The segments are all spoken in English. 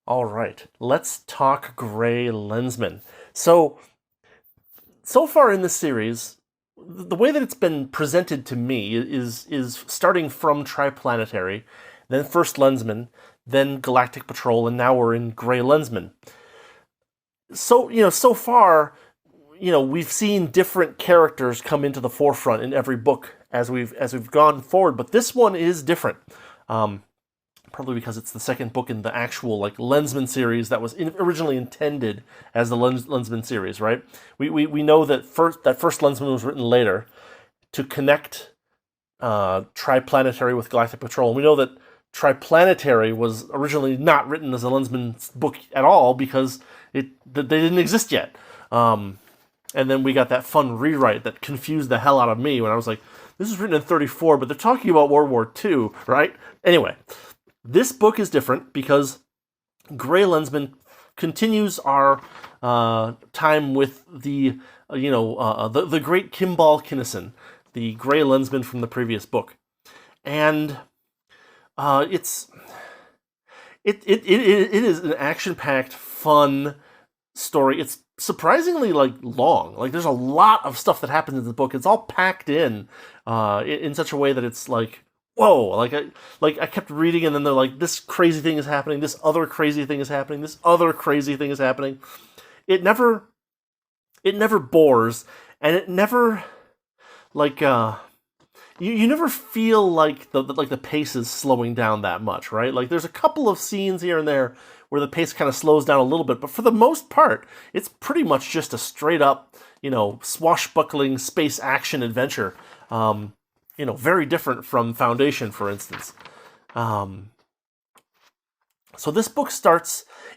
All right, let's talk Gray Lensman. So far in this series, the way that it's been presented to me is starting from Triplanetary, then First Lensman, then Galactic Patrol, and now we're in Gray Lensman. So far, we've seen different characters come into the forefront in every book as we've gone forward, but this one is different. Um, Probably because it's the second book in the actual like Lensman series that was originally intended as the Lensman series, right? We know that first Lensman was written later to connect Triplanetary with Galactic Patrol. And we know that Triplanetary was originally not written as a Lensman book at all because they didn't exist yet. And then we got that fun rewrite that confused the hell out of me when I was like, this is written in 34, but they're talking about World War II, right? Anyway, this book is different because Gray Lensman continues our time with the great Kimball Kinnison, the Gray Lensman from the previous book, and it is an action-packed, fun story. It's surprisingly long. Like there's a lot of stuff that happens in the book. It's all packed in such a way that it's like, whoa, I kept reading and then they're like, this crazy thing is happening, this other crazy thing is happening, this other crazy thing is happening. It never bores, and it never you never feel like the pace is slowing down that much, right? Like there's a couple of scenes here and there where the pace kind of slows down a little bit, but for the most part, it's pretty much just a straight up, swashbuckling space action adventure. Very different from Foundation, for instance. So this book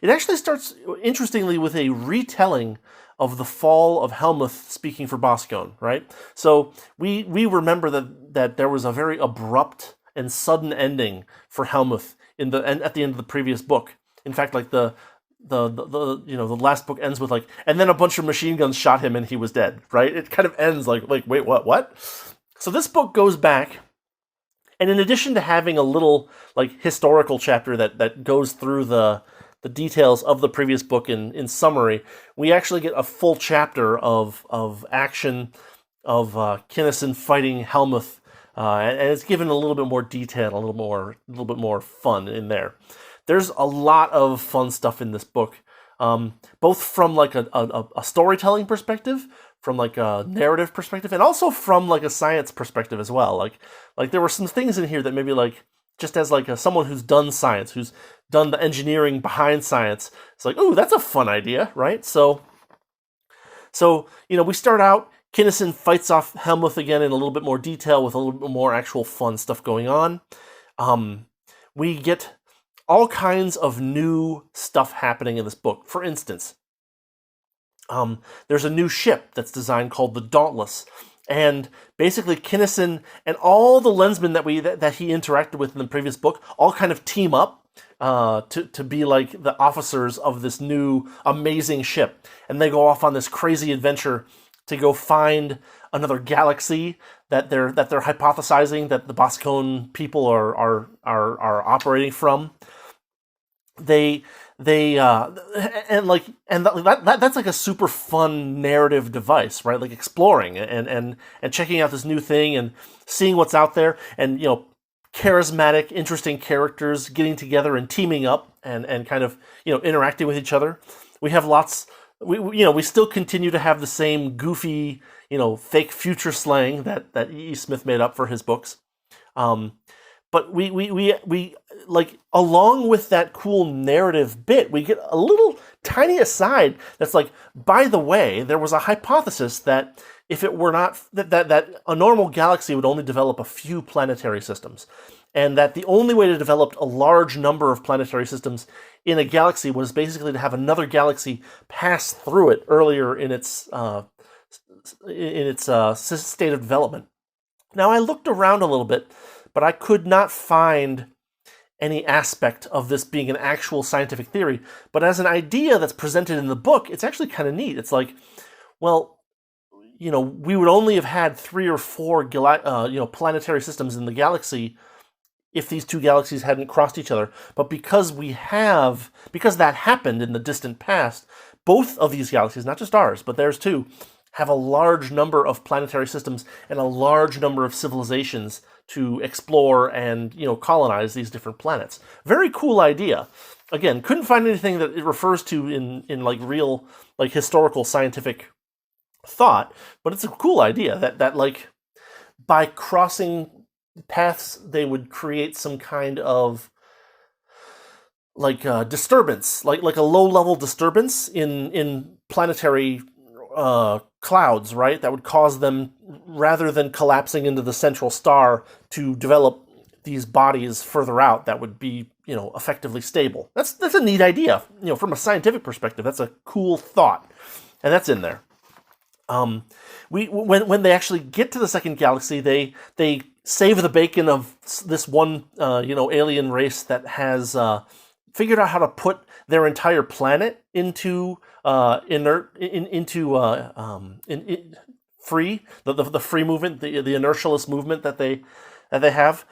actually starts, interestingly, with a retelling of the fall of Helmuth speaking for Boscone, right? So we remember that there was a very abrupt and sudden ending for Helmuth at the end of the previous book. In fact, like the last book ends with and then a bunch of machine guns shot him and he was dead, right? It kind of ends like wait, what? So this book goes back, and in addition to having a little historical chapter that goes through the details of the previous book in summary, we actually get a full chapter of action of Kinnison fighting Helmuth, and it's given a little bit more detail, a little bit more fun in there. There's a lot of fun stuff in this book, both from a storytelling perspective, from a narrative perspective, and also from a science perspective as well. Like there were some things in here that maybe just as someone who's done science, who's done the engineering behind science, it's like, ooh, that's a fun idea, right? So we start out, Kinnison fights off Helmuth again in a little bit more detail with a little bit more actual fun stuff going on. We get all kinds of new stuff happening in this book. For instance, there's a new ship that's designed called the Dauntless, and basically Kinnison and all the Lensmen that he interacted with in the previous book all kind of team up to be like the officers of this new amazing ship, and they go off on this crazy adventure to go find another galaxy that they're hypothesizing that the Boscone people are operating from. That's like a super fun narrative device, right? Like exploring and checking out this new thing and seeing what's out there, and charismatic, interesting characters getting together and teaming up and kind of interacting with each other. We have lots. We still continue to have the same goofy fake future slang that E. Smith made up for his books. But we along with that cool narrative bit, we get a little tiny aside that's like, by the way, there was a hypothesis that if it were not that a normal galaxy would only develop a few planetary systems, and that the only way to develop a large number of planetary systems in a galaxy was basically to have another galaxy pass through it earlier in its state of development. Now I looked around a little bit, but I could not find any aspect of this being an actual scientific theory. But as an idea that's presented in the book, it's actually kind of neat. It's like, well, we would only have had 3 or 4 planetary systems in the galaxy if these two galaxies hadn't crossed each other. But because that happened in the distant past, both of these galaxies, not just ours, but theirs too, have a large number of planetary systems and a large number of civilizations to explore and, colonize these different planets. Very cool idea. Again, couldn't find anything that it refers to in like real, like, historical scientific thought, but it's a cool idea that like, by crossing paths, they would create some kind of like disturbance, like a low-level disturbance in planetary clouds, right? That would cause them, rather than collapsing into the central star, to develop these bodies further out that would be, effectively stable. That's a neat idea. From a scientific perspective, that's a cool thought, and that's in there. When they actually get to the second galaxy, they save the bacon of this one, alien race that has figured out how to put their entire planet into free, the free movement, the inertialist movement that they have.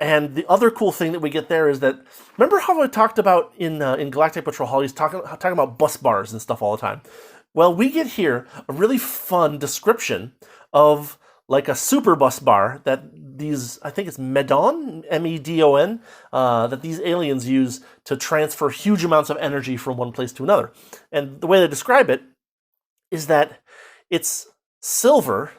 And the other cool thing that we get there is that, remember how I talked about in Galactic Patrol, how he's talking about bus bars and stuff all the time? Well, we get here a really fun description of like a super bus bar that these, I think it's Medon, M-E-D-O-N, that these aliens use to transfer huge amounts of energy from one place to another. And the way they describe it is that it's silver,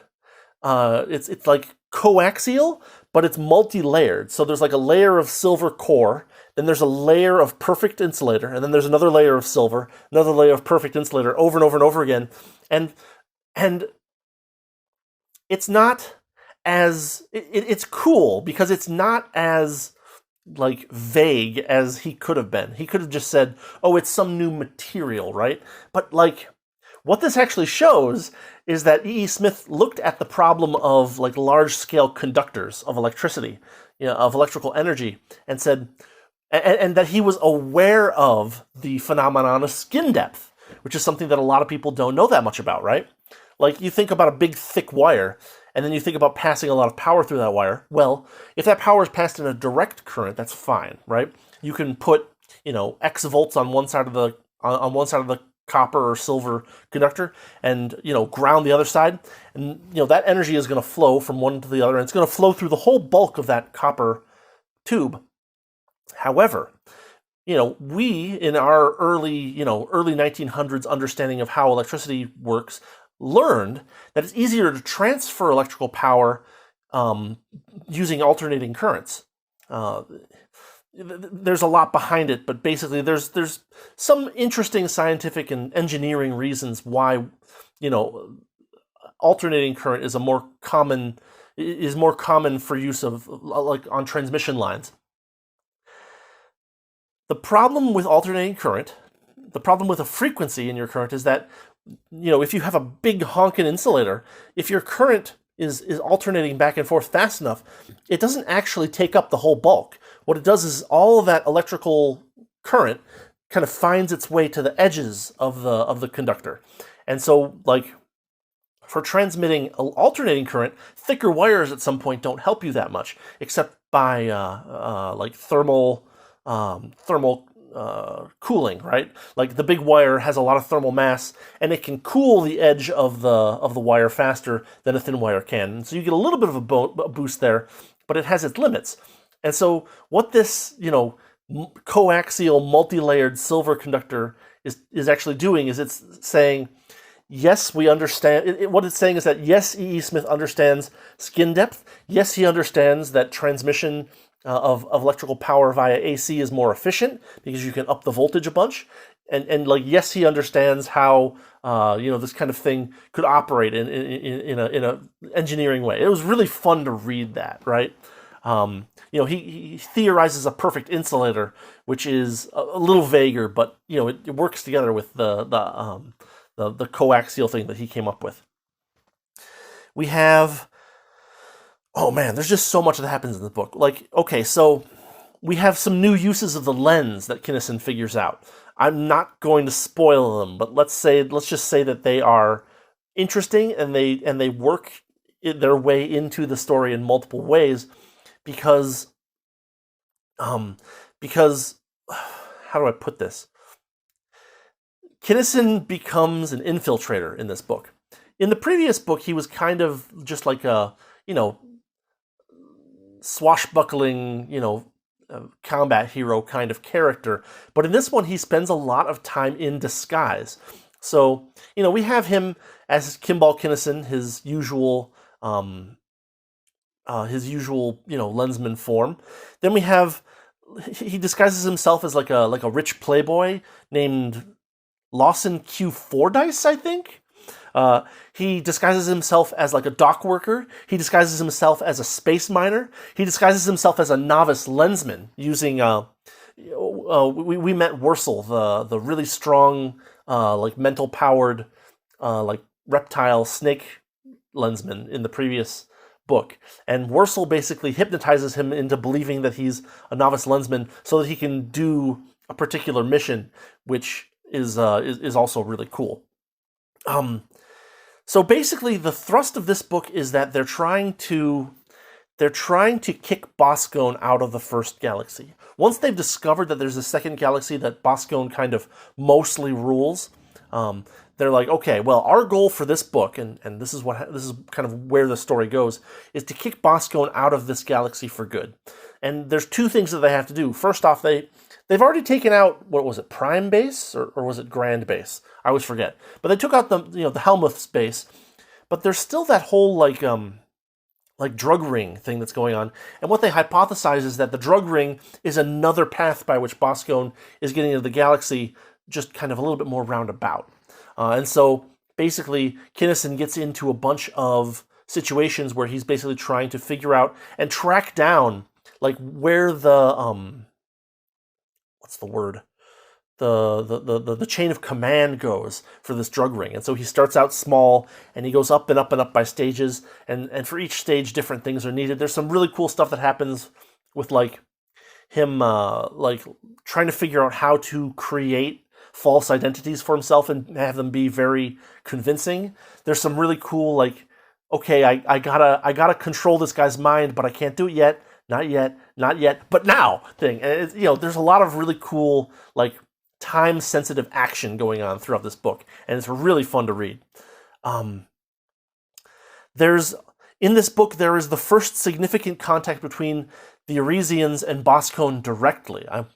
it's like coaxial, but it's multi-layered. So there's like a layer of silver core, then there's a layer of perfect insulator, and then there's another layer of silver, another layer of perfect insulator, over and over and over again. And it's not as... It's cool, because it's not as, like, vague as he could have been. He could have just said, oh, it's some new material, right? But, like, what this actually shows is that E.E. Smith looked at the problem of, like, large-scale conductors of electricity, of electrical energy, and said... And that he was aware of the phenomenon of skin depth, which is something that a lot of people don't know that much about, right? Like, you think about a big, thick wire, and then you think about passing a lot of power through that wire. Well, if that power is passed in a direct current, that's fine, right? You can put, X volts on one side of the copper or silver conductor, and ground the other side, and that energy is going to flow from one to the other, and it's going to flow through the whole bulk of that copper tube. However, we, in our early 1900s understanding of how electricity works, learned that it's easier to transfer electrical power using alternating currents. There's a lot behind it, but basically there's some interesting scientific and engineering reasons why, alternating current is more common for use of, like, on transmission lines. The problem with alternating current, the problem with a frequency in your current, is that, if you have a big honking insulator, if your current is alternating back and forth fast enough, it doesn't actually take up the whole bulk. What it does is all of that electrical current kind of finds its way to the edges of the conductor. And so, like, for transmitting alternating current, thicker wires at some point don't help you that much, except by like thermal cooling, right? Like, the big wire has a lot of thermal mass, and it can cool the edge of the wire faster than a thin wire can. And so you get a little bit of a boost there, but it has its limits. And so what this, coaxial, multi-layered silver conductor is actually doing is it's saying, yes, we understand. What it's saying is that, yes, E.E. Smith understands skin depth. Yes, he understands that transmission of electrical power via AC is more efficient because you can up the voltage a bunch. And like, yes, he understands how, this kind of thing could operate in a engineering way. It was really fun to read that, right? He theorizes a perfect insulator, which is a little vaguer, but, it works together with the coaxial thing that he came up with. We have... Oh man, there's just so much that happens in the book. Like, okay, so we have some new uses of the lens that Kinnison figures out. I'm not going to spoil them, but let's just say that they are interesting, and they work their way into the story in multiple ways, because Because, how do I put this? Kinnison becomes an infiltrator in this book. In the previous book, he was kind of just like a, swashbuckling, combat hero kind of character. But in this one, he spends a lot of time in disguise. So, we have him as Kimball Kinnison, his usual, Lensman form. Then we have he disguises himself as like a rich playboy named Lawson Q Fordyce, I think. He disguises himself as like a dock worker. He disguises himself as a space miner. He disguises himself as a novice lensman using. We met Wurzel, the really strong, like mental powered, like reptile snake lensman in the previous book, and Wurzel basically hypnotizes him into believing that he's a novice lensman so that he can do a particular mission, which is also really cool. So basically, the thrust of this book is that they're trying to kick Boscone out of the first galaxy. Once they've discovered that there's a second galaxy that Boscone kind of mostly rules, they're like, okay, well, our goal for this book, and this is kind of where the story goes, is to kick Boscone out of this galaxy for good. And there's two things that they have to do. First off, they've already taken out, what was it, Prime Base or was it Grand Base? I always forget. But they took out the Helmuth's base, but there's still that whole like drug ring thing that's going on. And what they hypothesize is that the drug ring is another path by which Boscone is getting into the galaxy, just kind of a little bit more roundabout. And so basically, Kinnison gets into a bunch of situations where he's basically trying to figure out and track down like where the what's the word? The chain of command goes for this drug ring. And so he starts out small and he goes up and up and up by stages, and for each stage different things are needed. There's some really cool stuff that happens with like him like trying to figure out how to create false identities for himself and have them be very convincing. There's some really cool like, okay, I gotta control this guy's mind, but I can't do it yet. Not yet, but now thing. And there's a lot of really cool like time-sensitive action going on throughout this book, and it's really fun to read. In this book, there is the first significant contact between the Arisians and Boscone directly. I'm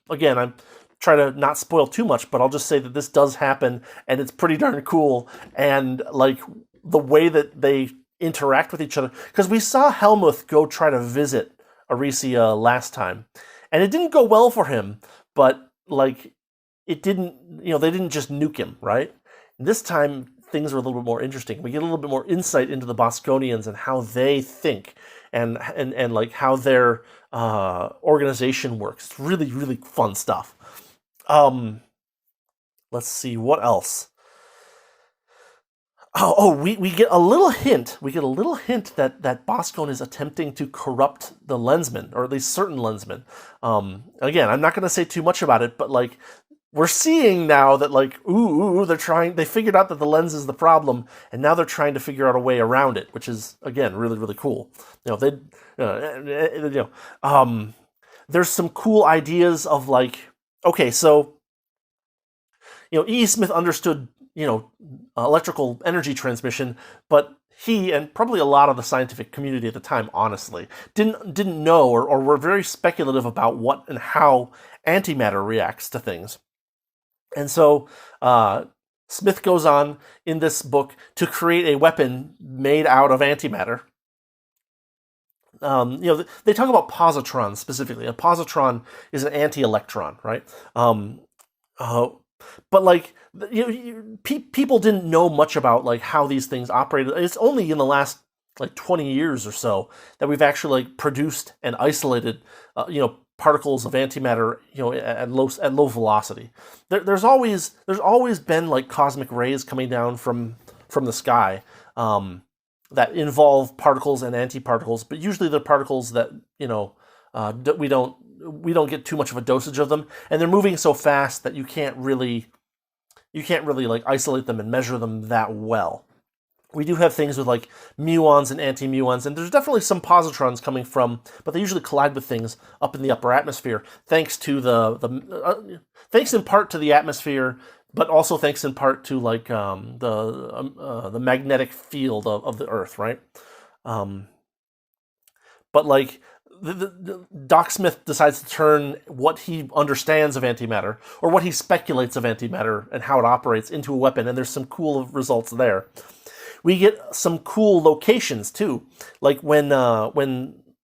trying to not spoil too much, but I'll just say that this does happen, and it's pretty darn cool, and like the way that they interact with each other, because we saw Helmuth go try to visit Arisia last time, and it didn't go well for him, but like it didn't, they didn't just nuke him, right? This time things are a little bit more interesting. We get a little bit more insight into the Bosconians and how they think and like how their organization works. It's really, really fun stuff. Let's see, what else? We get a little hint. We get a little hint that Boscone is attempting to corrupt the lensmen, or at least certain lensmen. Again, I'm not going to say too much about it, but like we're seeing now that like, they figured out that the lens is the problem, and now they're trying to figure out a way around it, which is again really, really cool. There's some cool ideas of like, okay, so E. Smith understood electrical energy transmission, but he and probably a lot of the scientific community at the time, honestly, didn't know or were very speculative about what and how antimatter reacts to things. And so Smith goes on in this book to create a weapon made out of antimatter. They talk about positrons specifically. A positron is an anti-electron, right? But like people didn't know much about like how these things operated. It's only in the last like 20 years or so that we've actually like produced and isolated particles of antimatter at low velocity. There's always been like cosmic rays coming down from the sky that involve particles and antiparticles, but usually they're particles that we don't get too much of a dosage of them, and they're moving so fast that you can't really like isolate them and measure them that well. we do have things with like muons and anti-muons, and there's definitely some positrons coming from, but they usually collide with things up in the upper atmosphere, thanks to thanks in part to the atmosphere, but also thanks in part to like the magnetic field of the Earth, right? But like Doc Smith decides to turn what he understands of antimatter, or what he speculates of antimatter and how it operates, into a weapon, and there's some cool results there. We get some cool locations too, like when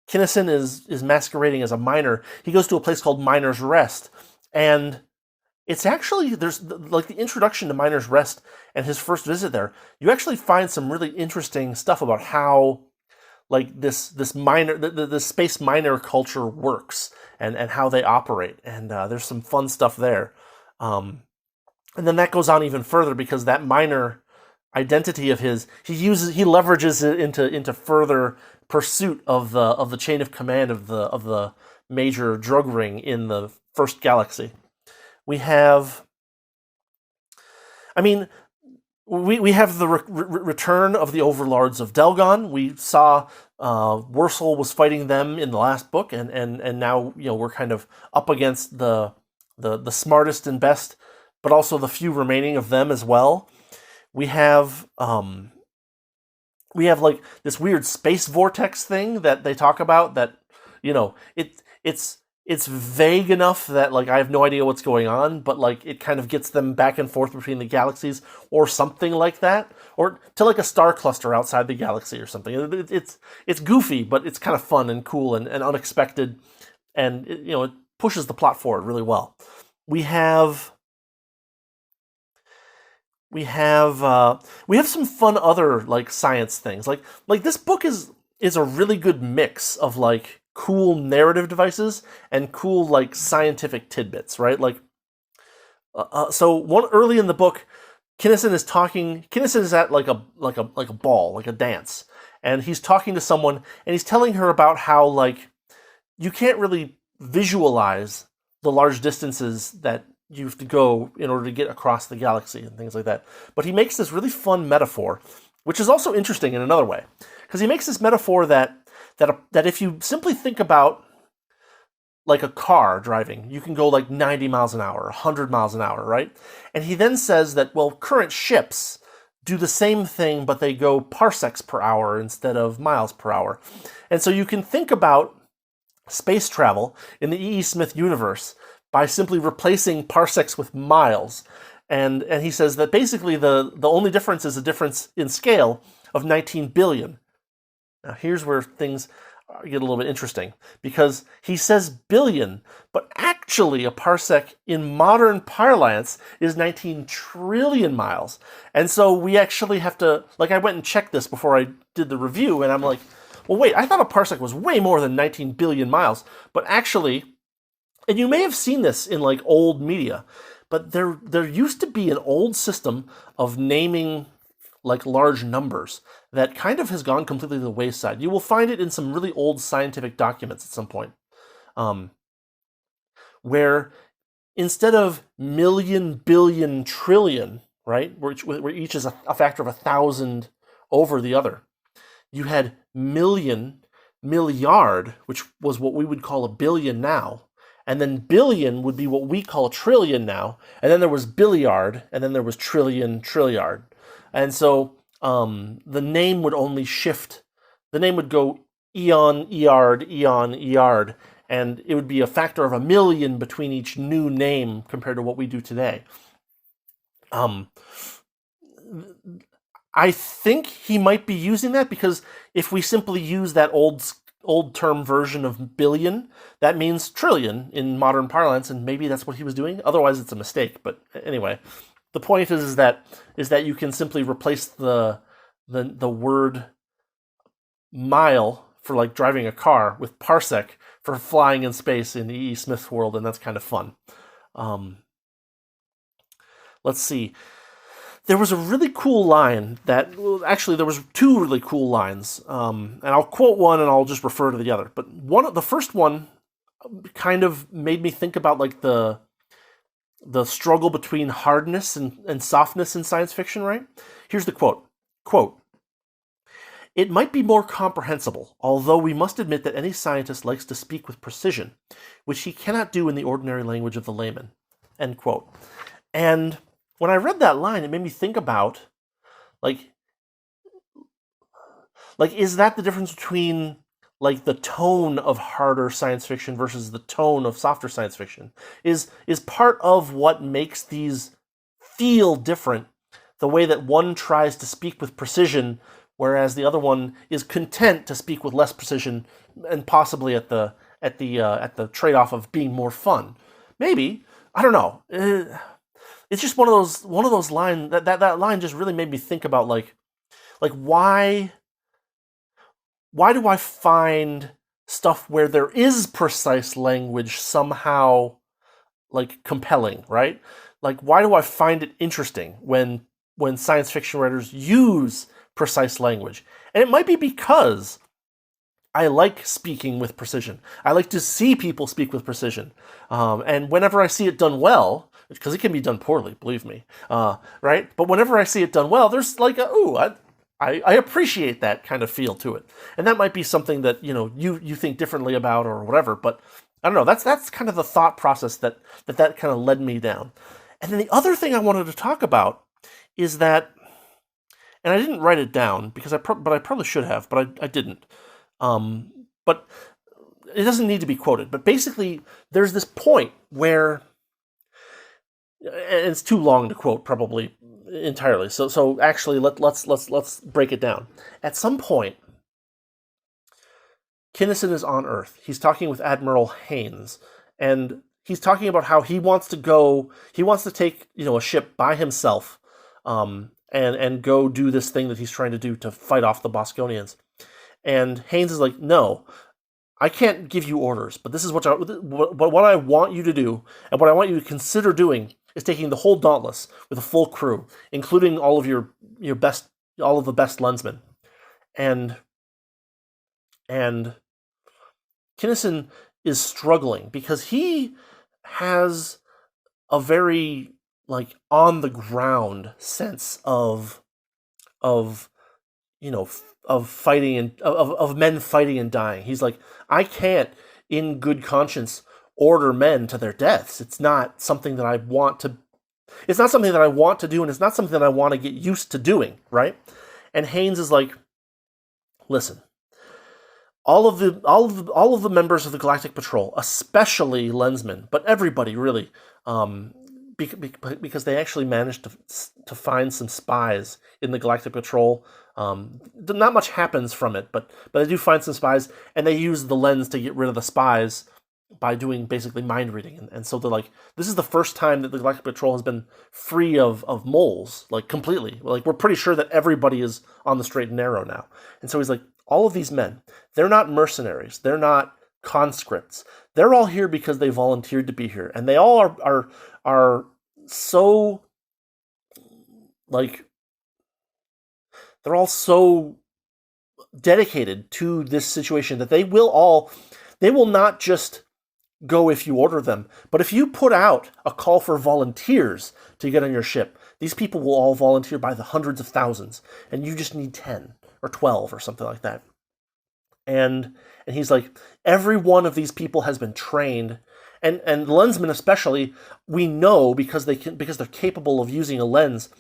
Kinnison is masquerading as a miner, he goes to a place called Miner's Rest, and it's actually, there's like the introduction to Miner's Rest and his first visit there. You actually find some really interesting stuff about how like this miner, the space miner culture works, and how they operate, and there's some fun stuff there. And then that goes on even further, because that miner identity of his, he leverages it into further pursuit of the chain of command of the major drug ring in the first galaxy. We have, I mean, we have the return of the overlords of Delgon. We saw Wursel was fighting them in the last book, and now we're kind of up against the smartest and best, but also the few remaining of them as well. We have like this weird space vortex thing that they talk about, that it's vague enough that like I have no idea what's going on, but like it kind of gets them back and forth between the galaxies or something like that, or to like a star cluster outside the galaxy or something. It's goofy, but it's kind of fun and cool and unexpected, and it pushes the plot forward really well. We have some fun other like science things. Like this book is a really good mix of like cool narrative devices and cool like scientific tidbits, right? Like so early in the book, Kinnison is at like a ball, like a dance, and he's talking to someone, and he's telling her about how like you can't really visualize the large distances that you have to go in order to get across the galaxy and things like that. But he makes this really fun metaphor, which is also interesting in another way, because he makes this metaphor that if you simply think about like a car driving, you can go like 90 miles an hour, 100 miles an hour, right? And he then says that, well, current ships do the same thing, but they go parsecs per hour instead of miles per hour. And so you can think about space travel in the E.E. Smith universe by simply replacing parsecs with miles. And he says that basically the only difference is a difference in scale of 19 billion. Now here's where things get a little bit interesting, because he says billion, but actually a parsec in modern parlance is 19 trillion miles. And so we actually have to, like, I went and checked this before I did the review, and I'm like, well, wait, I thought a parsec was way more than 19 billion miles. But actually, and you may have seen this in like old media, but there used to be an old system of naming like large numbers that kind of has gone completely to the wayside. You will find it in some really old scientific documents at some point, where instead of million, billion, trillion, right, where each is a factor of 1,000 over the other, you had million, milliard, which was what we would call a billion now, and then billion would be what we call a trillion now, and then there was billiard, and then there was trillion, trilliard. And so the name would only shift. The name would go eon, eard, and it would be a factor of 1,000,000 between each new name compared to what we do today. I think he might be using that, because if we simply use that old term version of billion, that means trillion in modern parlance, and maybe that's what he was doing. Otherwise, it's a mistake. But anyway, the point is that you can simply replace the word mile for like driving a car with parsec for flying in space in E.E. Smith's world, and that's kind of fun. Let's see. There was a really cool line actually there was two really cool lines, and I'll quote one and I'll just refer to the other. But the first one kind of made me think about like the struggle between hardness and softness in science fiction, right? Here's the quote. Quote, It might be more comprehensible, although we must admit that any scientist likes to speak with precision, which he cannot do in the ordinary language of the layman." End quote. And when I read that line, it made me think about, like, is that the difference between, like, the tone of harder science fiction versus the tone of softer science fiction? Is part of what makes these feel different the way that one tries to speak with precision, whereas the other one is content to speak with less precision, and possibly at the trade-off of being more fun? Maybe, I don't know. It's just one of those lines that line just really made me think about, like why do I find stuff where there is precise language somehow, like, compelling, right? Like, why do I find it interesting when science fiction writers use precise language? And it might be because I like speaking with precision. I like to see people speak with precision. And whenever I see it done well, because it can be done poorly, believe me, right? But whenever I see it done well, there's like I appreciate that kind of feel to it. And that might be something that, you think differently about or whatever, but I don't know. That's kind of the thought process that kind of led me down. And then the other thing I wanted to talk about is that, and I didn't write it down because I probably should have, but I didn't. But it doesn't need to be quoted. But basically, there's this point where, and it's too long to quote probably entirely. So actually, let's break it down. At some point, Kinnison is on Earth. He's talking with Admiral Haynes, and he's talking about how he wants to take, a ship by himself, and go do this thing that he's trying to do to fight off the Bosconians. And Haynes is like, "No, I can't give you orders, but this is what I want you to do, and what I want you to consider doing is taking the whole Dauntless with a full crew, including all of your best, all of the best Lensmen." And Kinnison is struggling because he has a very, like, on the ground sense of fighting and of men fighting and dying. He's like, I can't, in good conscience, order men to their deaths. It's not something that I want to. It's not something that I want to do, and it's not something that I want to get used to doing, right? And Haynes is like, "Listen, all of the members of the Galactic Patrol, especially Lensman, but everybody really, because they actually managed to find some spies in the Galactic Patrol. Not much happens from it, but they do find some spies, and they use the lens to get rid of the spies by doing basically mind reading. And so they're like, this is the first time that the Galactic Patrol has been free of moles, like, completely. Like, we're pretty sure that everybody is on the straight and narrow now." And so he's like, all of these men, they're not mercenaries, they're not conscripts. They're all here because they volunteered to be here, and they all are so, like, they're all so dedicated to this situation that they will not just go if you order them, but if you put out a call for volunteers to get on your ship, these people will all volunteer by the hundreds of thousands, and you just need 10 or 12 or something like that. And he's like, every one of these people has been trained, and Lensmen especially, we know because they're capable of using a lens,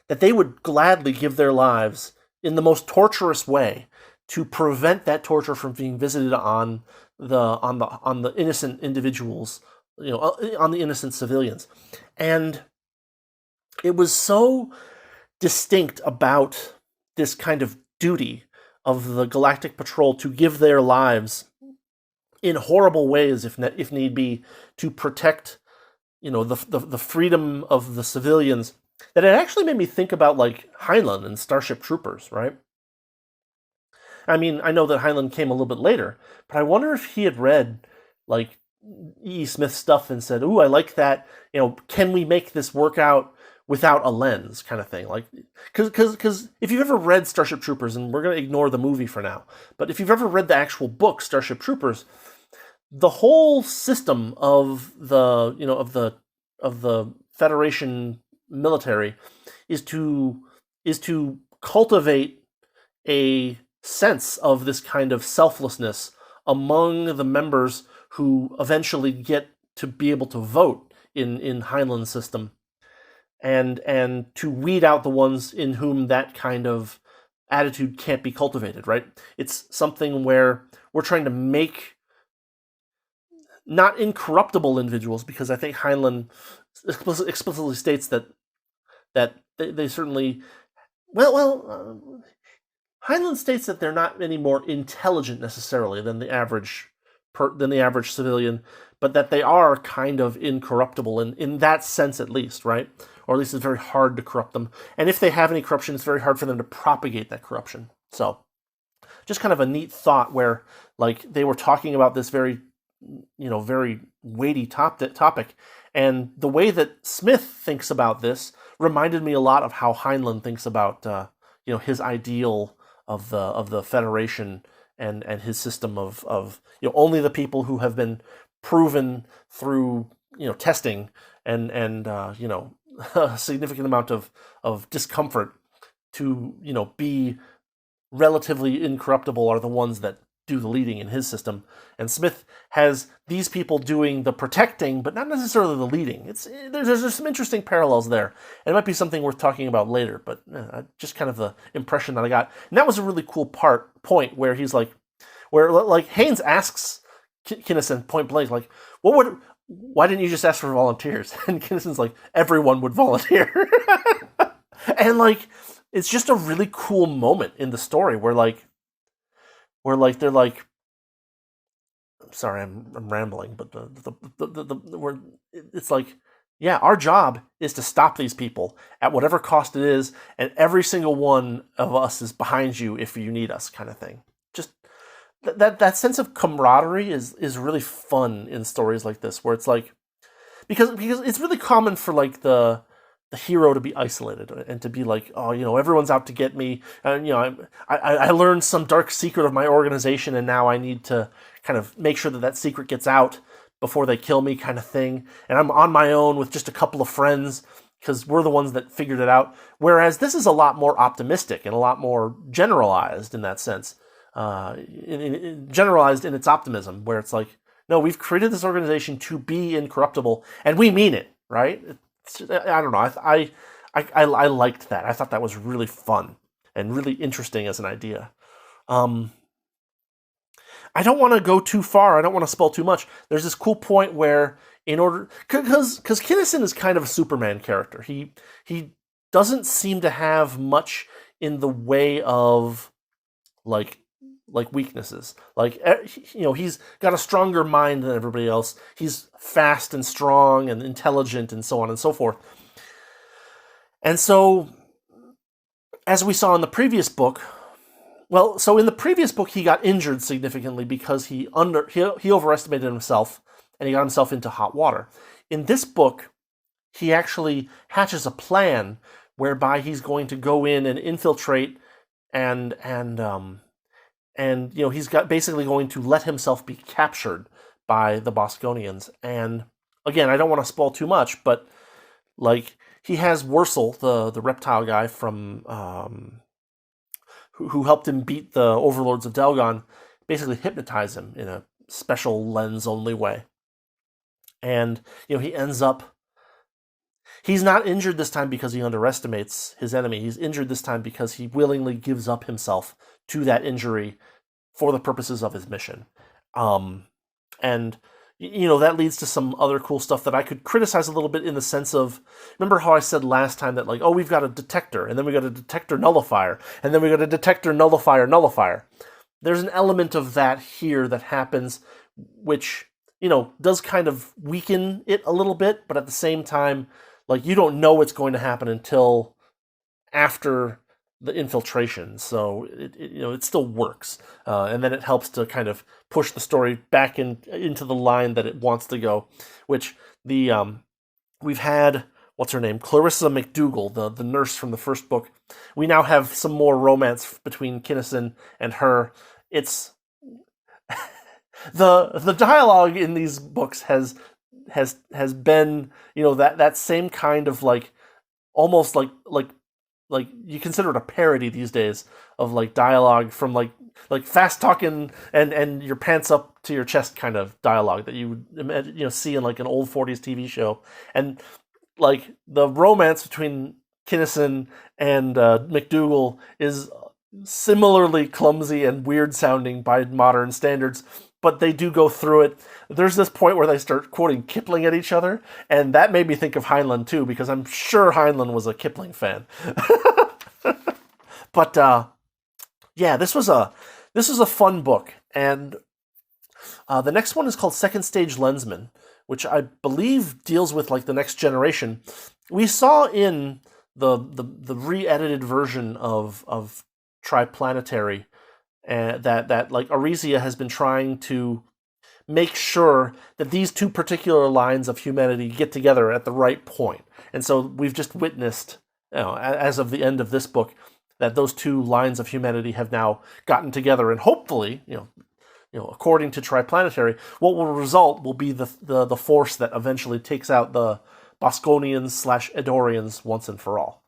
that they would gladly give their lives in the most torturous way to prevent that torture from being visited on the innocent individuals, on the innocent civilians. And it was so distinct about this kind of duty of the Galactic Patrol to give their lives in horrible ways, if need be, to protect, the freedom of the civilians, that it actually made me think about, like, Heinlein and Starship Troopers, right? I mean, I know that Heinlein came a little bit later, but I wonder if he had read, like, E. Smith stuff and said, "Ooh, I like that. Can we make this work out without a lens," kind of thing. Like, because if you've ever read Starship Troopers, and we're going to ignore the movie for now, but if you've ever read the actual book Starship Troopers, the whole system of the Federation military is to cultivate a sense of this kind of selflessness among the members who eventually get to be able to vote in Heinlein's system, and to weed out the ones in whom that kind of attitude can't be cultivated, right? It's something where we're trying to make not incorruptible individuals, because I think Heinlein explicitly states that they certainly Heinlein states that they're not any more intelligent necessarily than the average civilian, but that they are kind of incorruptible in that sense, at least, right? Or at least it's very hard to corrupt them. And if they have any corruption, it's very hard for them to propagate that corruption. So, just kind of a neat thought where, like, they were talking about this very weighty topic, and the way that Smith thinks about this reminded me a lot of how Heinlein thinks about his ideal of the Federation and his system of only the people who have been proven through testing and a significant amount of discomfort to be relatively incorruptible are the ones that do the leading in his system. And Smith has these people doing the protecting, but not necessarily the leading. There's some interesting parallels there. And it might be something worth talking about later, but just kind of the impression that I got. And that was a really cool point where he's like, Haynes asks Kinnison point blank, like, why didn't you just ask for volunteers? And Kinnison's like, everyone would volunteer. And like, it's just a really cool moment in the story where they're like, sorry, I'm rambling, but it's like, yeah, our job is to stop these people at whatever cost it is, and every single one of us is behind you if you need us, kind of thing. Just that sense of camaraderie is really fun in stories like this, where it's like, because it's really common for like the hero to be isolated and to be like, oh, everyone's out to get me, and I learned some dark secret of my organization, and now I need to kind of make sure that secret gets out before they kill me, kind of thing, and I'm on my own with just a couple of friends because we're the ones that figured it out. Whereas this is a lot more optimistic and a lot more generalized in that sense, generalized in its optimism, where it's like, no, we've created this organization to be incorruptible, and we mean it, right? I don't know. I liked that. I thought that was really fun and really interesting as an idea. I don't want to go too far. I don't want to spoil too much. There's this cool point where, because Kinnison is kind of a Superman character. He doesn't seem to have much in the way of like weaknesses. Like, he's got a stronger mind than everybody else. He's fast and strong and intelligent and so on and so forth. And so, as we saw in the previous book, in the previous book he got injured significantly because he overestimated himself and he got himself into hot water. In this book, he actually hatches a plan whereby he's going to go in and infiltrate and he's basically going to let himself be captured by the Bosconians. And again, I don't want to spoil too much, but like, he has Wurzel, the reptile guy from who helped him beat the overlords of Delgon, basically hypnotize him in a special lens-only way. And he ends up. He's not injured this time because he underestimates his enemy. He's injured this time because he willingly gives up himself to that injury for the purposes of his mission. And that leads to some other cool stuff that I could criticize a little bit, in the sense of, remember how I said last time that, like, oh, we've got a detector, and then we got a detector nullifier, and then we got a detector nullifier. There's an element of that here that happens, which, does kind of weaken it a little bit, but at the same time, like, you don't know what's going to happen until after the infiltration, so it still works, and then it helps to kind of push the story back into the line that it wants to go. Which we've had, what's her name, Clarissa McDougal, the nurse from the first book. We now have some more romance between Kinnison and her. It's the dialogue in these books has been that same kind of, like, almost like like you consider it a parody these days of like dialogue from like fast talking and your pants up to your chest kind of dialogue that you would imagine, see in like an old 40s TV show. And like the romance between Kinnison and McDougal is similarly clumsy and weird sounding by modern standards, but they do go through it. There's this point where they start quoting Kipling at each other, and that made me think of Heinlein too, because I'm sure Heinlein was a Kipling fan. But yeah, this was a fun book, and the next one is called Second Stage Lensman, which I believe deals with like the next generation. We saw in the re-edited version of Triplanetary that like Arisia has been trying to make sure that these two particular lines of humanity get together at the right point. And so we've just witnessed, as of the end of this book, that those two lines of humanity have now gotten together, and hopefully, according to Triplanetary, what will result will be the force that eventually takes out the Bosconians/Edorians once and for all.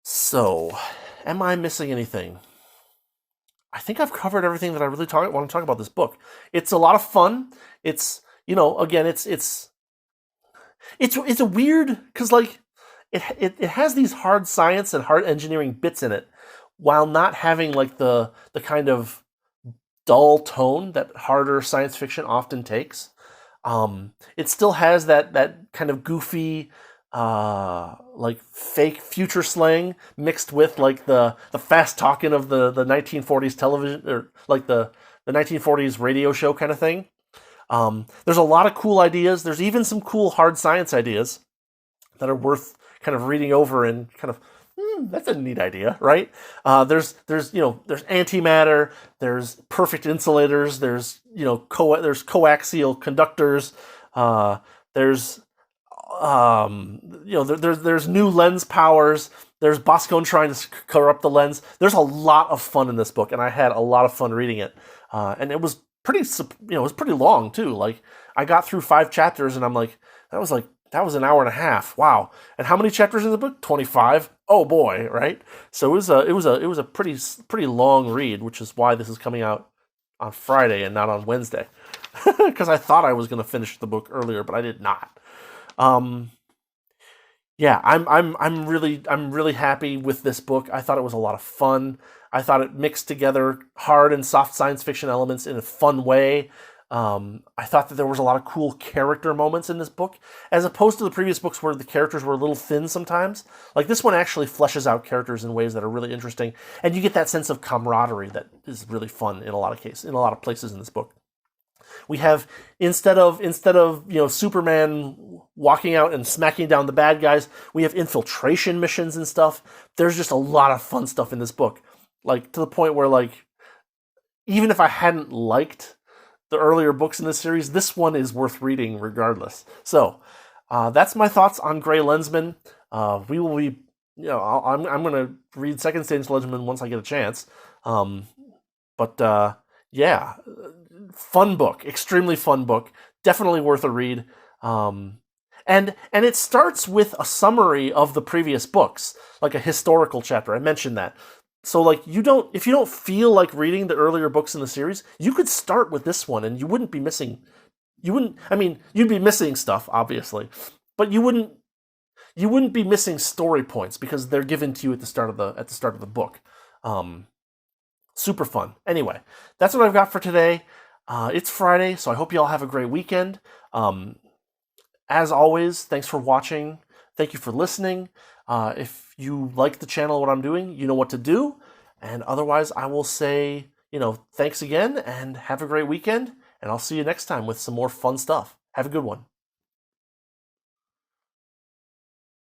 So, am I missing anything? I think I've covered everything that I really want to talk about this book. It's a lot of fun. It's, again, it's a weird, because like it has these hard science and hard engineering bits in it, while not having like the kind of dull tone that harder science fiction often takes. It still has that kind of goofy, like fake future slang mixed with like the fast talking of the 1940s television, or like the 1940s radio show kind of thing. There's a lot of cool ideas. There's even some cool hard science ideas that are worth kind of reading over and kind of, that's a neat idea, right? There's antimatter, there's perfect insulators, there's there's coaxial conductors, there's there's new lens powers, there's Boscone trying to corrupt the lens. There's a lot of fun in this book, and I had a lot of fun reading it. And it was pretty long too. Like I got through 5 chapters, and I'm like, that was an hour and a half. Wow. And how many chapters in the book? 25. Oh boy, right? So it was a pretty long read, which is why this is coming out on Friday and not on Wednesday. Because I thought I was going to finish the book earlier, but I did not. Yeah, I'm really happy with this book. I thought it was a lot of fun. I thought it mixed together hard and soft science fiction elements in a fun way. I thought that there was a lot of cool character moments in this book, as opposed to the previous books where the characters were a little thin sometimes. Like this one actually fleshes out characters in ways that are really interesting, and you get that sense of camaraderie that is really fun in a lot of places in this book. We have instead of Superman walking out and smacking down the bad guys, we have infiltration missions and stuff. There's just a lot of fun stuff in this book, like to the point where like even if I hadn't liked the earlier books in this series, this one is worth reading regardless. So that's my thoughts on Gray Lensman. We will be, I'm going to read Second Stage Lensman once I get a chance. Yeah, fun book, extremely fun book, definitely worth a read. And it starts with a summary of the previous books, like a historical chapter. I mentioned that. So like if you don't feel like reading the earlier books in the series, you could start with this one and you wouldn't be missing. You'd be missing stuff, obviously, but you wouldn't be missing story points because they're given to you at the start of the book. Super fun. Anyway, that's what I've got for today. It's Friday, so I hope you all have a great weekend. As always, thanks for watching. Thank you for listening. If you like the channel, what I'm doing, you know what to do. And otherwise, I will say, thanks again and have a great weekend. And I'll see you next time with some more fun stuff. Have a good one.